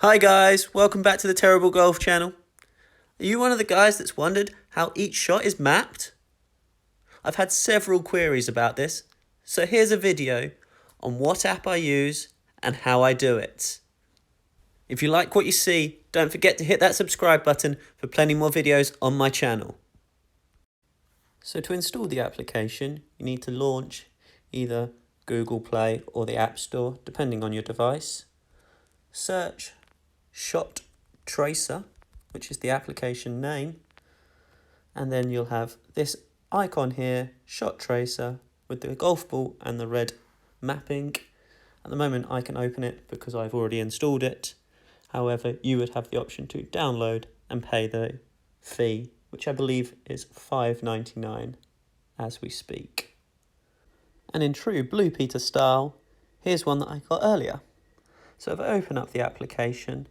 Hi guys, welcome back to the Terrible Golf channel. Are you one of the guys that's wondered how each shot is mapped? I've had several queries about this, so here's a video on what app I use and how I do it. If you like what you see, don't forget to hit that subscribe button for plenty more videos on my channel. So to install the application, you need to launch either Google Play or the App Store, depending on your device. Search Shot Tracer, which is the application name, and then you'll have this icon here, Shot Tracer, with the golf ball and the red mapping. At the moment I can open it because I've already installed it. However, you would have the option to download and pay the fee, which I believe is $5.99 as we speak. And in true Blue Peter style, here's one that I got earlier. So if I open up the application,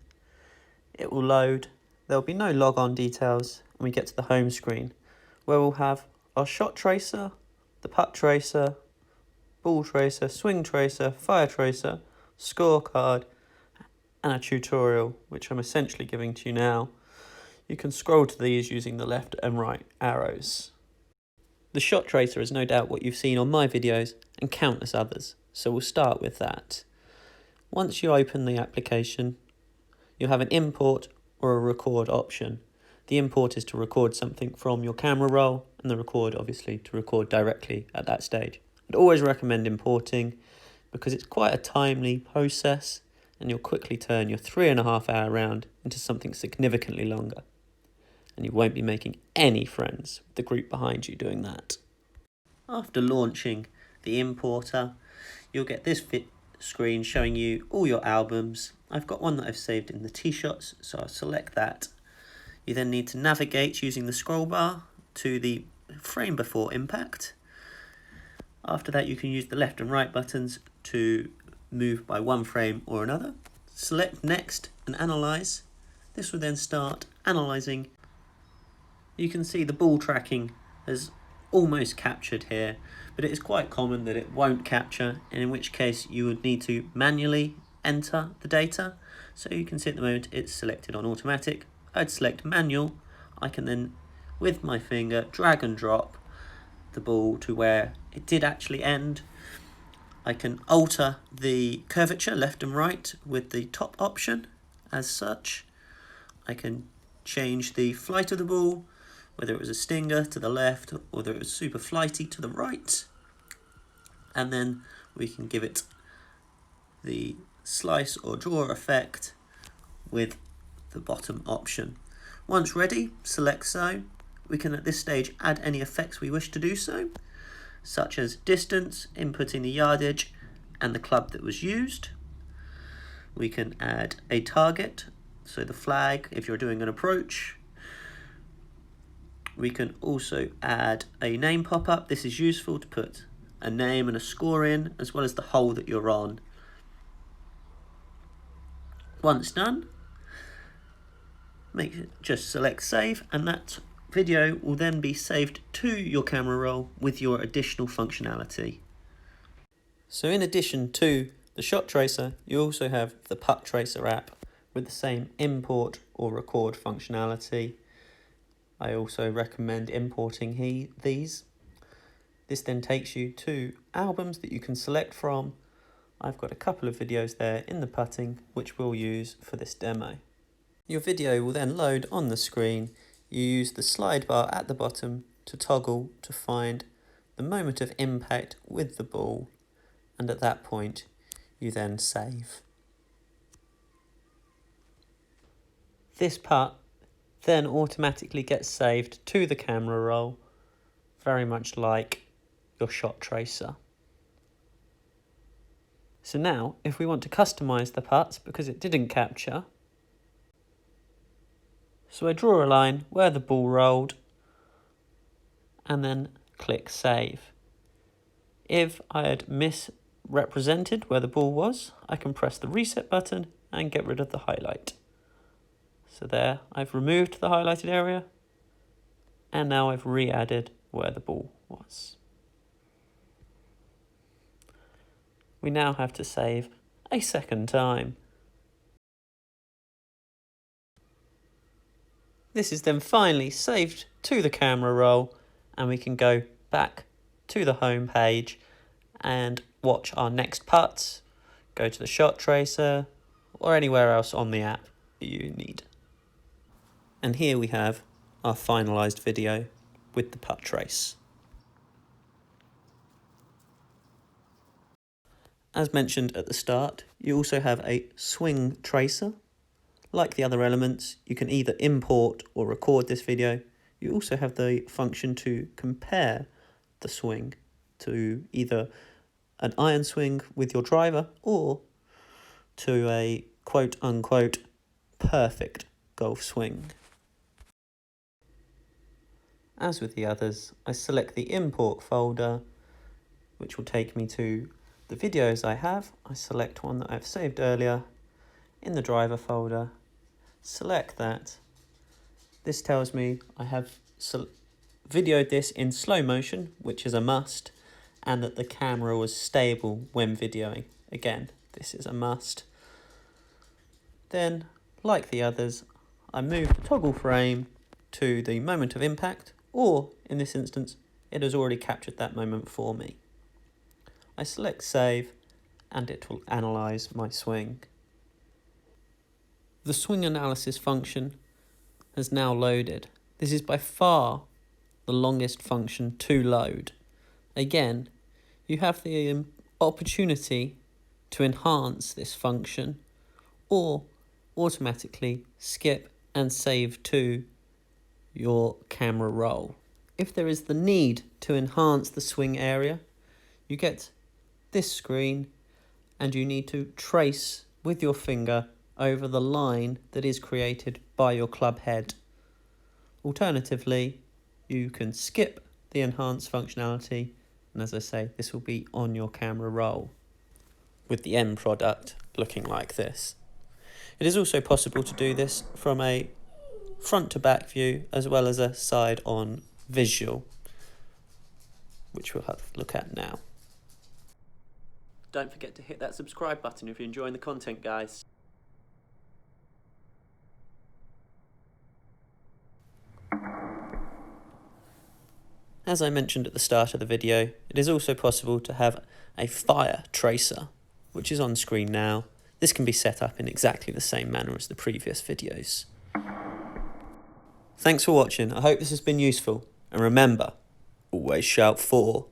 it will load. There'll be no logon details, and we get to the home screen where we'll have our shot tracer, the putt tracer, ball tracer, swing tracer, fire tracer, scorecard, and a tutorial, which I'm essentially giving to you now. You can scroll to these using the left and right arrows. The shot tracer is no doubt what you've seen on my videos and countless others, so we'll start with that. Once you open the application, you'll have an import or a record option. The import is to record something from your camera roll, and the record obviously to record directly at that stage. I'd always recommend importing because it's quite a timely process and you'll quickly turn your 3.5 hour round into something significantly longer. And you won't be making any friends with the group behind you doing that. After launching the importer, you'll get this screen showing you all your albums. I've got one that I've saved in the tee shots, so I'll select that. You then need to navigate using the scroll bar to the frame before impact. After that, you can use the left and right buttons to move by one frame or another. Select next and analyze. This will then start analyzing. You can see the ball tracking has almost captured here, but it is quite common that it won't capture, and in which case you would need to manually enter the data. So you can see at the moment it's selected on automatic. I'd select manual. I can then with my finger drag and drop the ball to where it did actually end. I can alter the curvature left and right with the top option as such. I can change the flight of the ball, whether it was a stinger to the left or whether it was super flighty to the right. And then we can give it the slice or draw effect with the bottom option. Once ready, select so. We can at this stage add any effects we wish to do so, such as distance, inputting the yardage and the club that was used. We can add a target, so the flag if you're doing an approach. We can also add a name pop-up. This is useful to put a name and a score in, as well as the hole that you're on. Once done, just select save, and that video will then be saved to your camera roll with your additional functionality. So in addition to the shot tracer, you also have the putt tracer app with the same import or record functionality. I also recommend importing these. This then takes you to albums that you can select from. I've got a couple of videos there in the putting which we'll use for this demo. Your video will then load on the screen. You use the slide bar at the bottom to toggle to find the moment of impact with the ball, and at that point you then save. This putt then automatically gets saved to the camera roll, very much like your shot tracer. So now, if we want to customize the putts because it didn't capture, so I draw a line where the ball rolled and then click save. If I had misrepresented where the ball was, I can press the reset button and get rid of the highlight. So there, I've removed the highlighted area, and now I've re-added where the ball was. We now have to save a second time. This is then finally saved to the camera roll, and we can go back to the home page and watch our next putts, go to the shot tracer, or anywhere else on the app you need. And here we have our finalised video with the putt trace. As mentioned at the start, you also have a swing tracer. Like the other elements, you can either import or record this video. You also have the function to compare the swing to either an iron swing with your driver or to a quote-unquote perfect golf swing. As with the others, I select the import folder, which will take me to the videos I have. I select one that I've saved earlier in the driver folder, select that. This tells me I have videoed this in slow motion, which is a must, and that the camera was stable when videoing. Again, this is a must. Then, like the others, I move the toggle frame to the moment of impact, or in this instance, it has already captured that moment for me. I select save, and it will analyse my swing. The swing analysis function has now loaded. This is by far the longest function to load. Again, you have the opportunity to enhance this function or automatically skip and save to your camera roll. If there is the need to enhance the swing area, you get this screen and you need to trace with your finger over the line that is created by your club head. Alternatively, you can skip the enhanced functionality, and as I say, this will be on your camera roll, with the end product looking like this. It is also possible to do this from a front to back view as well as a side on visual, which we'll have a look at now. Don't forget to hit that subscribe button if you're enjoying the content, guys. As I mentioned at the start of the video, it is also possible to have a fire tracer, which is on screen now. This can be set up in exactly the same manner as the previous videos. Thanks for watching. I hope this has been useful. And remember, always shout 4.